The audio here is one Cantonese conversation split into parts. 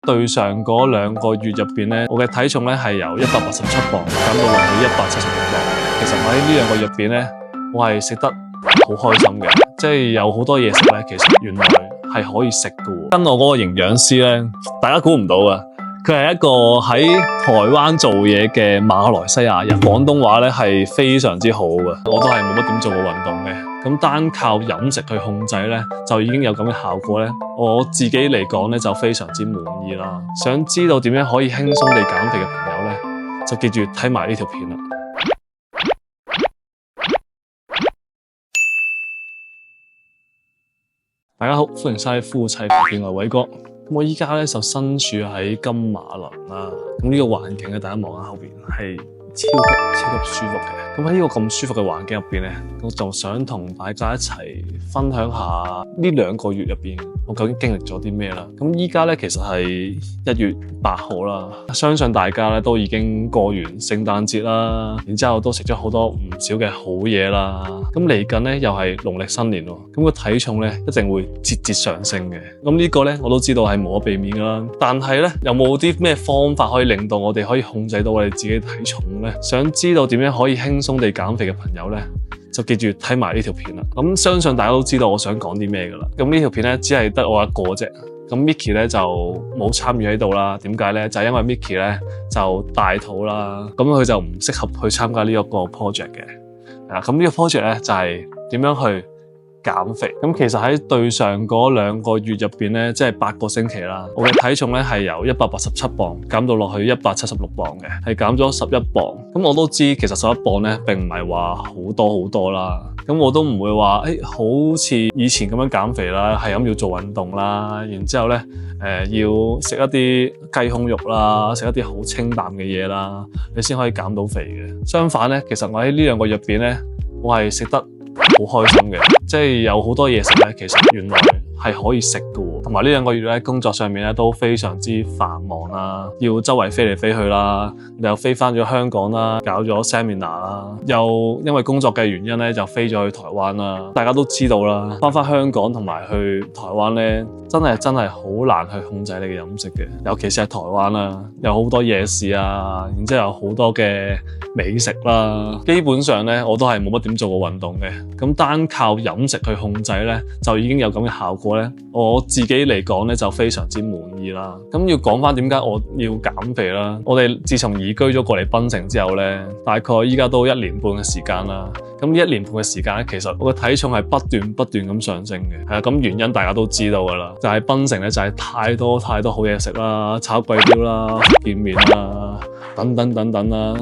對上嗰2個月入邊咧，我嘅體重咧係由187磅減到落去176磅。其實我喺呢2個月入邊咧，我係食得好開心嘅，即係有好多嘢食咧。其實原來係可以食嘅。跟我嗰個營養師咧，大家估唔到啊！佢係一個喺台灣做嘢嘅馬來西亞人，廣東話咧係非常之好嘅。我都係冇乜點做過運動嘅，咁單靠飲食去控制咧，就已經有咁嘅效果咧。我自己嚟講咧就非常之滿意啦。想知道點樣可以輕鬆地減肥嘅朋友咧，就記住睇埋呢條片啦。大家好，歡迎收睇夫妻肺片，我係偉哥。我依家咧就身處喺金馬崙啦，咁呢個環境咧，大家望下後邊係超級舒服嘅。咁喺呢個咁舒服嘅環境入邊咧，我就想同大家一齊分享下呢2個月入邊我究竟經歷咗啲咩啦。咁依家咧其實係1月8號啦，相信大家咧都已經過完聖誕節啦，然之後都食咗好多唔少嘅好嘢啦。咁嚟緊咧又係農曆新年喎，咁個體重咧一定會節節上升嘅。咁呢個咧我都知道係無可避免噶啦，但係咧有冇啲咩方法可以令到我哋可以控制到我哋自己嘅體重咧？想知道點樣可以輕鬆地減肥嘅朋友咧，就記住睇埋呢條片啦。咁相信大家都知道我想講啲咩噶啦。咁呢條片咧只係得我一個啫。咁 Micky 咧就冇參與喺度啦。點解咧？就係因為 Micky 咧就大肚啦，咁佢就唔適合去參加呢一個 project 嘅。咁呢個 project 咧就係點樣去減肥。咁其實喺對上嗰2個月入邊咧，即係8個星期啦，我嘅體重咧係由187磅減到落去176磅嘅，係減咗11磅。咁我都知其實11磅咧並唔係話好多啦。咁我都唔會話好似以前咁樣減肥啦，係咁要做運動啦，然之後咧要食一啲雞胸肉啦，食一啲好清淡嘅嘢啦，你先可以減到肥嘅。相反咧，其實我喺呢2個月入邊咧，我係食得好開心嘅，即係有好多嘢食咧，其實原來係可以食嘅。同埋呢2個月咧，工作上面咧都非常之繁忙啦，要周圍飛嚟飛去啦，又飛翻咗香港啦，搞咗 seminar 啦，又因為工作嘅原因咧就飛咗去台灣啦。大家都知道啦，翻香港同埋去台灣咧，真係好難去控制你嘅飲食嘅，尤其是係台灣啦，有好多夜市啊，然之後有好多嘅美食啦。基本上咧我都係冇乜點做過運動嘅，咁單靠飲食去控制咧，就已經有咁嘅效果咧。我自己嚟講咧就非常之滿意啦。咁要講翻點解我要減肥啦？我哋自從移居咗過嚟檳城之後咧，大概依家都1年半嘅時間啦。咁呢1年半嘅時間咧，其實我嘅體重係不斷咁上升嘅。係啊，咁原因大家都知道噶啦，就係檳城咧就係太多好嘢食啦，炒粿條啦、福建麵啦，等等啦，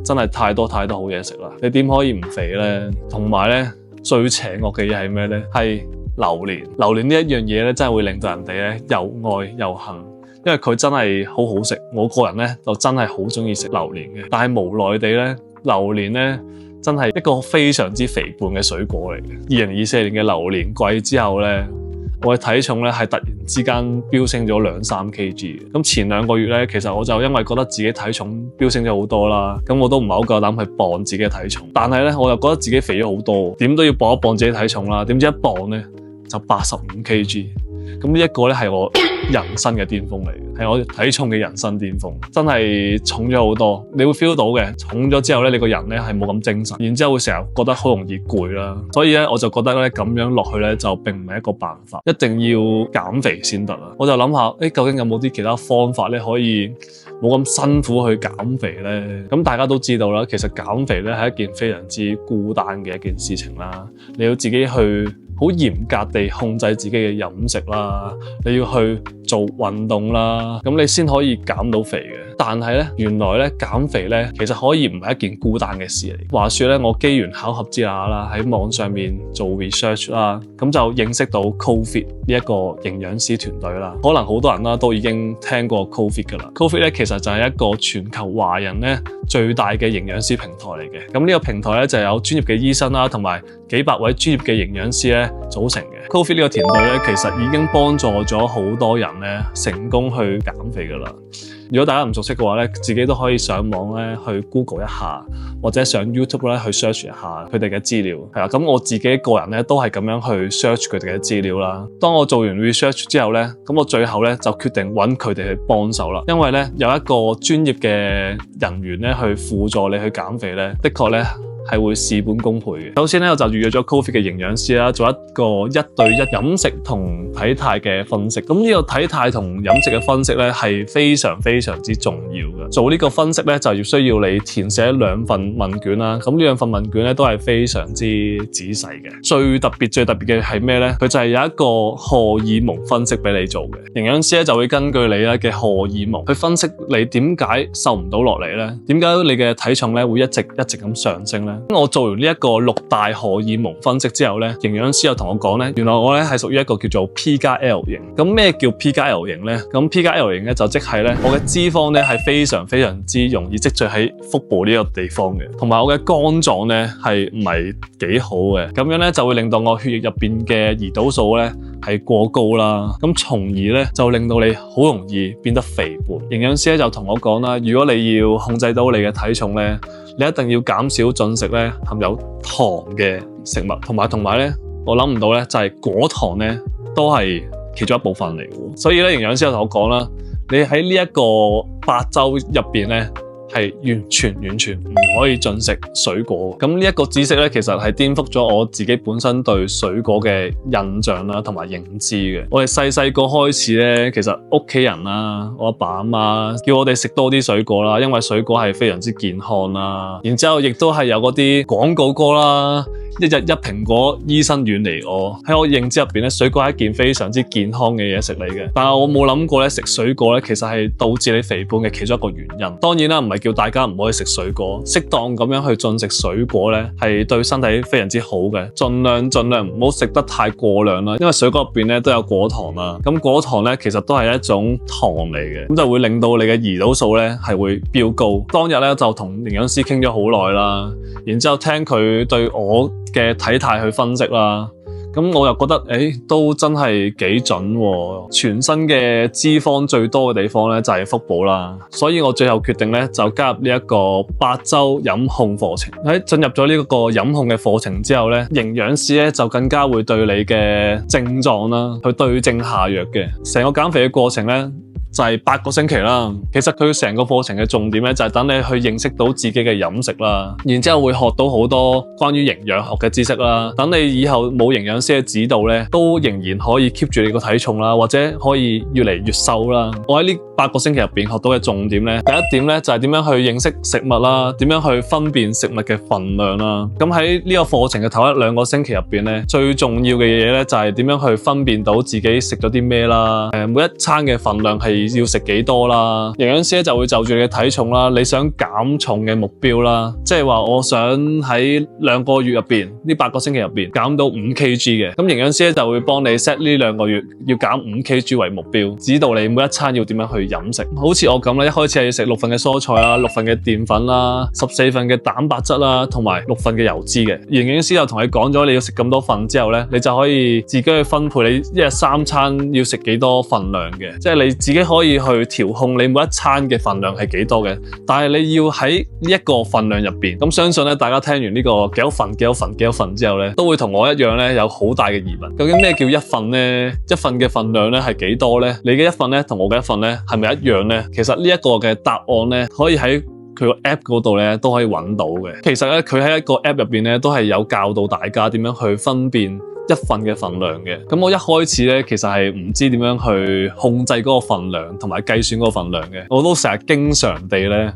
真係太多好嘢食啦。你點可以唔肥咧？同埋咧最邪惡嘅嘢係咩咧？係榴蓮。榴蓮呢一樣嘢咧，真係會令到人哋咧又愛又恨，因為佢真係好好食。我個人咧就真係好中意食榴蓮嘅，但係無奈地咧，榴蓮咧真係一個非常之肥胖嘅水果嚟嘅。2024年嘅榴蓮季之後咧，我嘅體重咧係突然之間飆升咗2-3 kg。咁前2個月咧，其實我就因為覺得自己體重飆升咗好多啦，咁我都唔係好夠膽去磅自己嘅體重。但係咧，我又覺得自己肥咗好多，點都要磅一磅自己體重啦。點知一磅咧就85 kg。咁呢一個咧係我人生嘅巔峰嚟嘅，係我體重嘅人生巔峰，真係重咗好多。你會 feel 到嘅，重咗之後咧，你個人咧係冇咁精神，然之後會成日覺得好容易攰啦。所以咧，我就覺得咧咁樣落去咧就並唔係一個辦法，一定要減肥先得啦。我就諗下，究竟有冇啲其他方法咧可以冇咁辛苦去減肥咧？咁大家都知道啦，其實減肥咧係一件非常之孤單嘅一件事情啦。你要自己去好嚴格地控制自己嘅飲食啦，你要去做運動啦，咁你先可以減到肥嘅。但係咧，原來咧減肥咧其實可以唔係一件孤單嘅事嚟。話說咧，我機緣巧合之下啦，喺網上面做 research 啦，咁就認識到 Co-Fit 呢一個營養師團隊啦。可能好多人啦都已經聽過 Co-Fit 噶啦。Co-Fit 咧其實就係一個全球華人咧最大嘅營養師平台嚟嘅。咁呢個平台咧就有專業嘅醫生啦，同埋幾百位專業嘅營養師咧組成嘅。Co-Fit 呢個團隊咧其實已經幫助咗好多人咧成功去減肥噶啦。如果大家唔熟悉嘅話咧，自己都可以上網咧去 Google 一下，或者上 YouTube 咧去 search 一下佢哋嘅資料。係啦，咁我自己個人咧都係咁樣去 search 佢哋嘅資料啦。當我做完 research 之後咧，咁我最後咧就決定揾佢哋去幫手啦。因為咧有一個專業嘅人員咧去輔助你去減肥咧，的確咧係會事半功倍嘅。首先咧，我就預約咗 Ko-Fi 嘅營養師啦，做一個1對1飲食同體態嘅分析。咁呢個體態同飲食嘅分析咧係非常非常之重要嘅。做呢個分析咧就要需要你填寫2份問卷啦。咁呢2份問卷咧都係非常之仔細嘅。最特別嘅係咩咧？佢就係有一個荷爾蒙分析俾你做嘅。營養師咧就會根據你咧嘅荷爾蒙去分析你點解瘦唔到落嚟咧？點解你嘅體重咧會一直咁上升咧？我做完呢一個6大荷爾蒙分析之後咧，營養師又同我講咧，原來我咧係屬於一個叫做 P+L 型。咁咩叫 P+L 型咧？咁 P+L 型咧就即係咧，我嘅脂肪咧係非常之容易積聚喺腹部呢個地方嘅，同埋我嘅肝臟咧係唔係幾好嘅。咁樣咧就會令到我血液入邊嘅胰島素咧係過高啦，咁從而咧就令到你好容易變得肥胖。營養師咧就同我講啦，如果你要控制到你嘅體重咧，你一定要減少進食咧含有糖嘅食物，同埋咧，我諗唔到咧就係果糖咧都係其中一部分嚟嘅。所以咧，營養師就同我講啦，你喺呢一個8週入邊咧係完全唔可以進食水果。咁呢一個知識咧，其實係顛覆咗我自己本身對水果嘅印象啦，同埋認知嘅。我哋細個開始咧，其實屋企人啦，我阿爸阿媽叫我哋食多啲水果啦，因為水果係非常之健康啦。然之後亦都係有嗰啲廣告歌啦，一日一蘋果，醫生遠離我。喺我認知入邊咧，水果係一件非常之健康嘅嘢食嚟嘅。但係我冇諗過咧，食水果咧其實係導致你肥胖嘅其中一個原因。當然啦，唔係叫大家唔可以食水果，適當咁樣去進食水果咧，係對身體非常之好嘅。盡量唔好食得太過量啦，因為水果入邊咧都有果糖啦。咁果糖咧其實都係一種糖嚟嘅，咁就會令到你嘅胰島素咧係會飆高。當日咧就同營養師傾咗好耐啦，然之後聽佢對我嘅體態去分析啦。咁我又覺得，都真係幾準喎。全身嘅脂肪最多嘅地方咧就係腹部啦，所以我最後決定咧就加入呢一個8週飲控課程。喺進入咗呢個飲控嘅課程之後咧，營養師咧就更加會對你嘅症狀啦去對症下藥嘅。成個減肥嘅過程咧就係8個星期啦。其實佢成個課程嘅重點咧就係等你去認識到自己嘅飲食啦，然之後會學到好多關於營養學嘅知識啦。等你以後冇營養師嘅指導咧，都仍然可以 keep 住你個體重啦，或者可以越嚟越瘦啦。我喺呢8個星期入邊學到嘅重點咧，第一點咧就係點樣去認識食物啦，點樣去分辨食物嘅分量啦。咁喺呢個課程嘅頭1-2個星期入邊咧，最重要嘅嘢咧就係點樣去分辨到自己食咗啲咩啦。每一餐嘅分量係要食幾多啦？營養師咧就會就住你嘅體重啦，你想減重嘅目標啦，即係話我想喺2個月入邊呢8個星期入邊減到5 kg 嘅，咁營養師咧就會幫你 set 呢2個月要減5 kg 為目標，指導你每一餐要點樣去飲食。好似我咁啦，一開始係要食6份嘅蔬菜啦，6份嘅澱粉啦，14份嘅蛋白質啦，同埋6份嘅油脂嘅。營養師又同你講咗你要食咁多份之後咧，你就可以自己去分配你一日3餐要食幾多份量嘅，即係你自己可以去調控你每一餐嘅份量係幾多嘅。但係你要喺呢一個份量入邊，咁相信咧大家聽完呢個幾多份之後咧，都會同我一樣咧有好大嘅疑問。究竟咩叫一份咧？一份嘅份量咧係幾多咧？你嘅一份咧同我嘅一份咧係咪一樣咧？其實呢一個嘅答案咧可以喺佢個 app 嗰度咧都可以揾到嘅。其實咧佢喺一個 app 入邊咧都係有教導大家點樣去分辨一份嘅份量嘅。咁我一開始咧其實係唔知點樣去控制嗰個份量同埋計算嗰個份量嘅，我都成日經常地咧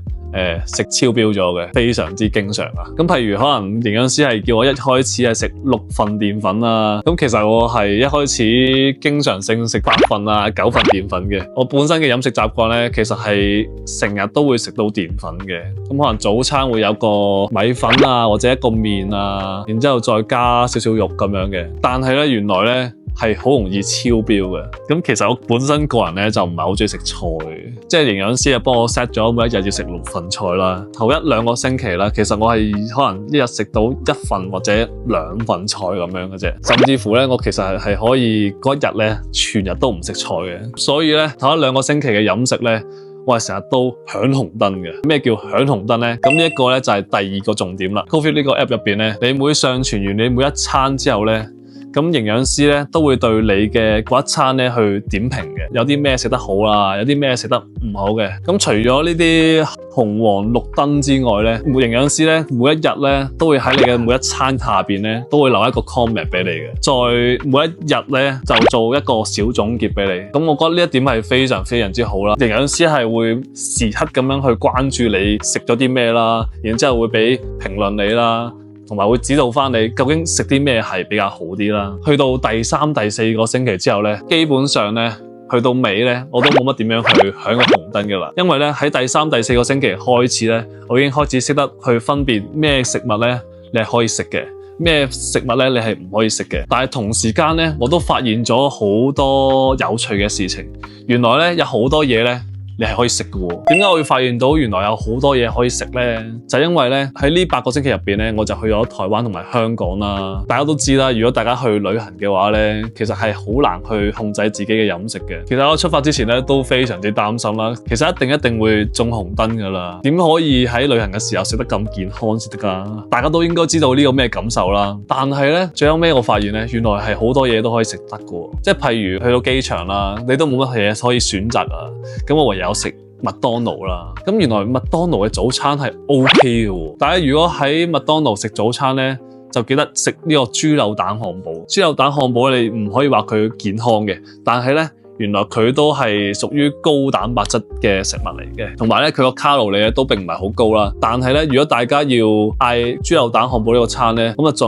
食超標咗嘅，非常之經常啊。咁譬如可能營養師係叫我一開始係食6份澱粉啦，咁其實我係一開始經常性食8份啊9份澱粉嘅。我本身嘅飲食習慣咧，其實係成日都會食到澱粉嘅。咁可能早餐會有個米粉啊，或者一個麵啊，然之後再加少少肉咁樣嘅。但係咧原來咧係好容易超標嘅。咁其實我本身個人咧就唔係好中意食菜嘅，即係營養師啊幫我 set 咗每一日要食6份菜啦。頭1-2個星期啦，其實我係可能一日食到1份或者2份菜咁樣嘅啫。甚至乎咧，我其實係可以嗰一日咧全日都唔食菜嘅。所以咧頭1-2個星期嘅飲食咧，我係成日都響紅燈嘅。咩叫響紅燈呢？咁呢一個呢，就係第二個重點啦。Ko-Fit 呢個 app 入邊呢，你每上傳完你每一餐之後呢，咁營養師咧都會對你嘅嗰一餐咧去點評嘅，有啲咩食得好啦，有啲咩食得唔好嘅。咁除咗呢啲紅黃綠燈之外咧，營養師咧每一日咧都會喺你嘅每一餐下邊咧都會留一個 comment 俾你嘅，再每一日咧就做一個小總結俾你。咁我覺得呢一點係非常非常之好啦。營養師係會時刻咁樣去關注你食咗啲咩啦，然之後會俾評論你啦。同埋會指導翻你究竟食啲咩係比較好啲啦。去到第3、第4個星期之後咧，基本上咧去到尾咧，我都冇乜點樣去響個紅燈㗎啦。因為咧喺第3、第4個星期開始咧，我已經開始識得去分辨咩食物咧你係可以食嘅，咩食物咧你係唔可以食嘅。但係同時間咧，我都發現咗好多有趣嘅事情。原來咧有好多嘢咧，你係可以食嘅喎。點解我會發現到原來有好多嘢可以食呢？就係因為咧喺呢8個星期入邊咧，我就去咗台灣同埋香港啦。大家都知啦，如果大家去旅行嘅話咧，其實係好難去控制自己嘅飲食嘅。其實我出發之前咧都非常之擔心啦。其實一定會中紅燈噶啦。點可以喺旅行嘅時候食得咁健康先得㗎？大家都應該知道呢個咩感受啦。但係咧最後尾我發現咧，原來係好多嘢都可以食得嘅喎。即係譬如去到機場啦，你都冇乜嘢可以選擇啊。咁我唯有食麥當勞啦。咁原來麥當勞嘅早餐係 OK 嘅喎。大家如果喺麥當勞食早餐咧，就記得食呢個豬柳蛋漢堡。豬柳蛋漢堡你唔可以話佢健康嘅，但係咧原來佢都係屬於高蛋白質嘅食物嚟嘅，同埋咧佢個卡路里咧都並唔係好高啦。但係咧如果大家要嗌豬柳蛋漢堡呢個餐咧，咁就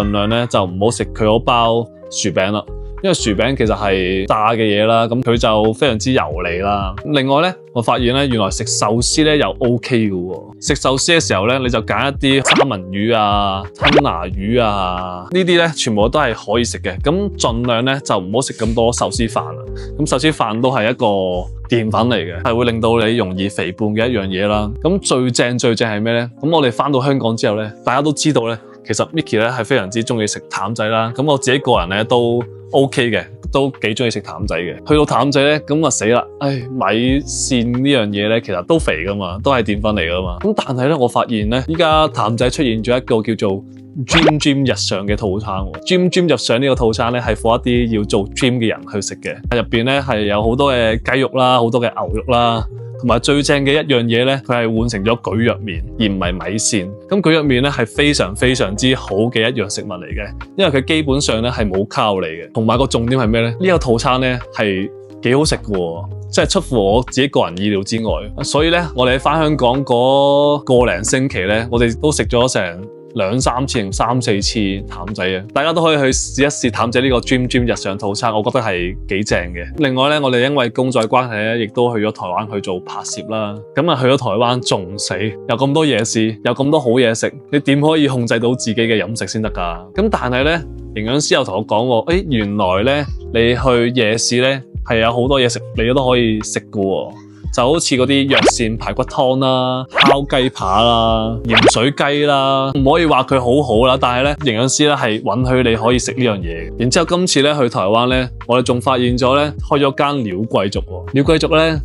盡量咧就唔好食佢嗰包薯餅啦。因為薯餅其實係炸嘅嘢啦，咁佢就非常之油膩啦。另外咧，我發現咧，原來食壽司咧又 OK 嘅喎。食壽司嘅時候咧，你就揀一啲三文魚啊、吞拿魚啊，呢啲咧全部都係可以食嘅。咁盡量咧就唔好食咁多壽司飯啦。咁壽司飯都係一個澱粉嚟嘅，係會令到你容易肥胖嘅一樣嘢啦。咁最正係咩咧？咁我哋返到香港之後咧，大家都知道咧，其實 Micky 咧係非常之鍾意食淡仔啦。咁我自己個人咧都 OK 嘅，都幾鍾意食淡仔嘅。去到淡仔咧，咁啊死啦！米線呢樣嘢咧，其實都肥噶嘛，都係澱粉嚟噶嘛。咁但係咧，我發現咧，依家淡仔出現咗一個叫做 Gym 日常嘅套餐喎。Gym 日常呢個套餐咧係 for 一啲要做 gym 嘅人去食嘅。入邊咧係有好多嘅雞肉啦，好多嘅牛肉啦。同埋最正嘅一樣嘢咧，佢係換成咗蒟蒻麵，而唔係米線。咁蒟蒻麵咧係非常非常之好嘅一樣食物嚟嘅，因為佢基本上咧係冇卡路里嘅。同埋個重點係咩咧？呢個套餐咧係幾好食嘅喎，即係出乎我自己個人意料之外。所以咧，我哋喺返香港嗰個零星期咧，我哋都食咗成2、3次、3、4次淡仔啊！大家都可以去試一試淡仔呢個 Gym 日常套餐，我覺得係幾正嘅。另外咧，我哋因為工作關係咧，亦都去咗台灣去做拍攝啦。咁啊，去咗台灣仲死，有咁多嘢試，有咁多好嘢食，你點可以控制到自己嘅飲食先得㗎？咁但係咧，營養師又同我講喎，原來咧你去夜市咧係有好多嘢食，你都可以食㗎喎。就好似嗰啲藥膳排骨湯啦、烤雞扒啦、鹽水雞啦，唔可以話佢好好啦，但係咧營養師咧係允許你可以食呢樣嘢。然之後今次咧去台灣咧，我哋仲發現咗咧開咗間鳥貴族喎。鳥貴族咧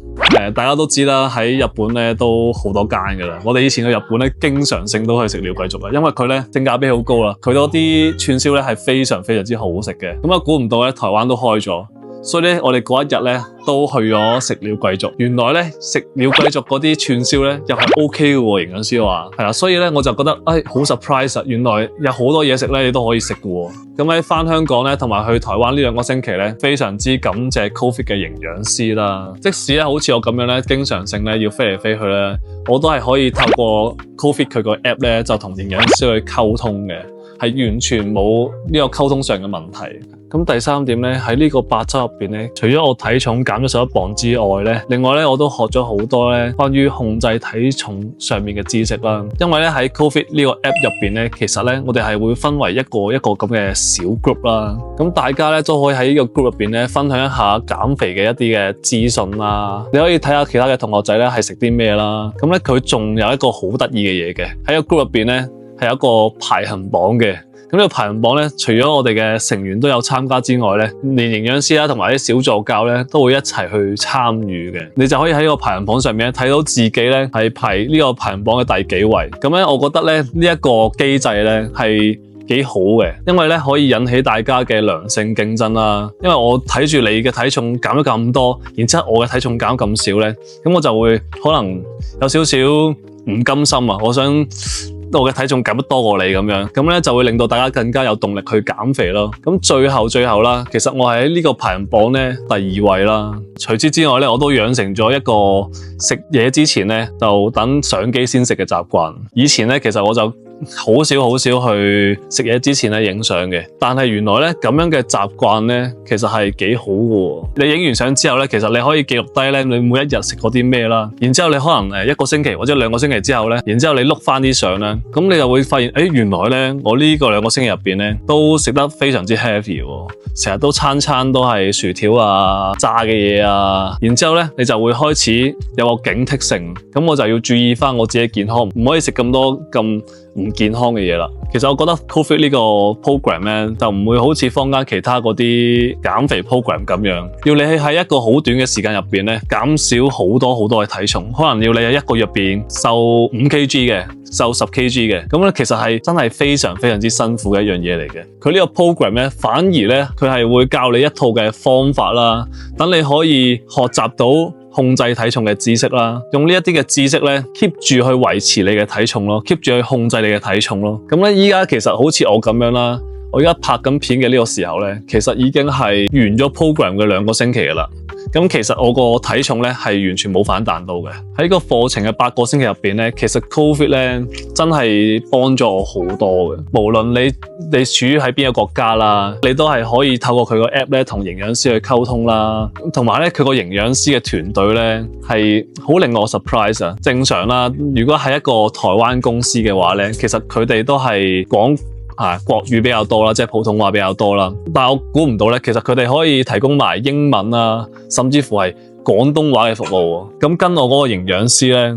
大家都知啦，喺日本咧都好多間㗎啦。我哋以前去日本咧，經常性都去食鳥貴族嘅，因為佢咧性價比好高啦，佢嗰啲串燒咧係非常非常之好食嘅。咁啊估唔到咧台灣都開咗。所以咧，我哋嗰一日咧都去咗食鳥貴族。原來咧食鳥貴族嗰啲串燒咧又係 OK 嘅喎，營養師話係啦。所以咧我就覺得好 surprise 啊！原來有好多嘢食咧，你都可以食嘅喎。咁喺返香港咧，同埋去台灣呢2個星期咧，非常之感謝 Ko-Fit 嘅營養師啦。即使咧好似我咁樣咧，經常性咧要飛嚟飛去咧，我都係可以透過 Ko-Fit 佢個 app 咧就同營養師去溝通嘅，係完全冇呢個溝通上嘅問題。咁第3點咧，喺呢個8週入邊咧，除咗我體重減咗11磅之外咧，另外咧我都學咗好多咧關於控制體重上面嘅知識啦。因為咧喺 Ko-Fit 呢個 app 入邊咧，其實咧我哋係會分為一個咁嘅小 group 啦。咁大家咧都可以喺呢個 group 入邊咧分享一下減肥嘅一啲嘅資訊啦。你可以睇下其他嘅同學仔咧係食啲咩啦。咁咧佢仲有一個好得意嘅嘢嘅，喺個 group 入邊咧係有一個排行榜嘅。咁呢個排行榜咧，除咗我哋嘅成員都有參加之外咧，連營養師啦同埋啲小助教咧都會一齊去參與嘅。你就可以喺呢個排行榜上面睇到自己咧係排呢個排行榜嘅第幾位。咁咧，我覺得咧呢一個機制咧係幾好嘅，因為咧可以引起大家嘅良性競爭啦。因為我睇住你嘅體重減咗咁多，然之後我嘅體重減咁少咧，咁我就會可能有少少唔甘心啊！我想我嘅體重減得多過你咁樣，咁咧就會令到大家更加有動力去減肥咯。咁最後啦，其實我係喺呢個排行榜咧第2位啦。除此之外咧，我都養成咗一個食嘢之前咧就等上機先食嘅習慣。以前咧其實我就好少去食嘢之前咧影相嘅，但係原來咧咁樣嘅習慣咧其實係幾好嘅。你影完相之後咧，其實你可以記錄低咧你每一日食過啲咩啦，然之後你可能1個星期或者2個星期之後咧，然之後你碌翻啲相咧，咁你就會發現原來咧我呢個2個星期入邊咧都食得非常之 heavy 喎，成日都餐都係薯條啊、炸嘅嘢啊，然之後咧你就會開始有個警惕性，咁我就要注意翻我自己健康，唔可以食咁多咁唔健康嘅嘢啦。其實我覺得 COVID 呢個 program 咧就唔會好似坊間其他嗰啲減肥 program 咁樣，要你喺一個好短嘅時間入邊咧減少好多嘅體重，可能要你喺1個月入邊瘦5 kg 嘅，瘦10 kg 嘅，咁咧其實係真係非常之辛苦嘅一樣嘢嚟嘅。佢呢個 program 咧反而咧佢係會教你一套嘅方法啦，等你可以學習到控制體重嘅知識啦，用呢一啲嘅知識咧 keep 住去維持你嘅體重咯 ，keep 住去控制你嘅體重咯。咁咧依家其實好似我咁樣啦，我而家拍緊片嘅呢個時候咧，其實已經係完咗 program 嘅2個星期噶啦。咁其實我個體重咧係完全冇反彈到嘅。喺個課程嘅8個星期入邊咧，其實 COVID 咧真係幫咗我好多嘅。無論你處於喺邊個國家啦，你都係可以透過佢個 app 咧同營養師去溝通啦。同埋咧佢個營養師嘅團隊咧係好令我 surprise 啊！正常啦，如果係一個台灣公司嘅話咧，其實佢哋都係講國語比較多啦，即係普通話比較多啦。但係我估唔到咧，其實佢哋可以提供埋英文啊，甚至乎係廣東話嘅服務。咁跟我嗰個營養師咧，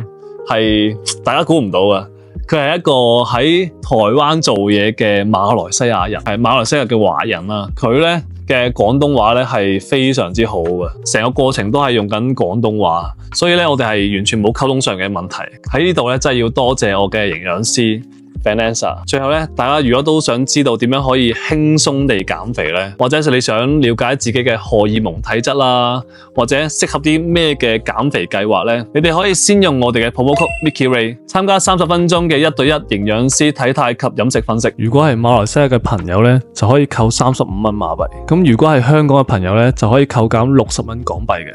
係大家估唔到嘅。佢係一個喺台灣做嘢嘅馬來西亞人，係馬來西亞嘅華人啦。佢咧嘅廣東話咧係非常之好嘅，成個過程都係用緊廣東話，所以咧我哋係完全冇溝通上嘅問題。喺呢度咧真係要多謝我嘅營養師Vanessa。最後咧，大家如果都想知道點樣可以輕鬆地減肥咧，或者係你想了解自己嘅荷爾蒙體質啦，或者適合啲咩嘅減肥計劃咧，你哋可以先用我哋嘅 promo code Mickey Ray 參加30分鐘嘅1對1營養師體態及飲食分析。如果係馬來西亞嘅朋友咧，就可以扣35蚊馬幣。咁如果係香港嘅朋友咧，就可以扣減60蚊港幣嘅。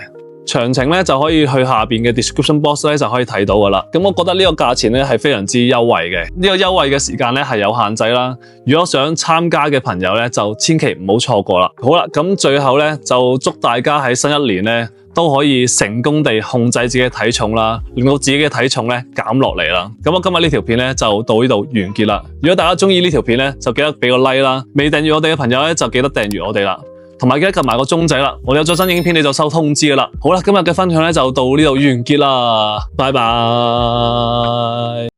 詳情咧就可以去下邊嘅 description box 咧就可以睇到噶啦。咁我覺得呢個價錢咧係非常之優惠嘅。呢個優惠嘅時間咧係有限制啦。如果想參加嘅朋友咧就千祈唔好錯過啦。好啦，咁最後咧就祝大家喺新一年咧都可以成功地控制自己嘅體重啦，令到自己嘅體重咧減落嚟啦。咁我今日呢條片咧就到呢度完結啦。如果大家中意呢條片咧，就記得俾個 like 啦。未訂閱我哋嘅朋友咧就記得訂閱我哋啦。同埋記得撳埋個鐘仔啦，我哋有最新影片你就收通知噶啦。好啦，今日嘅分享咧就到呢度完結啦，拜拜。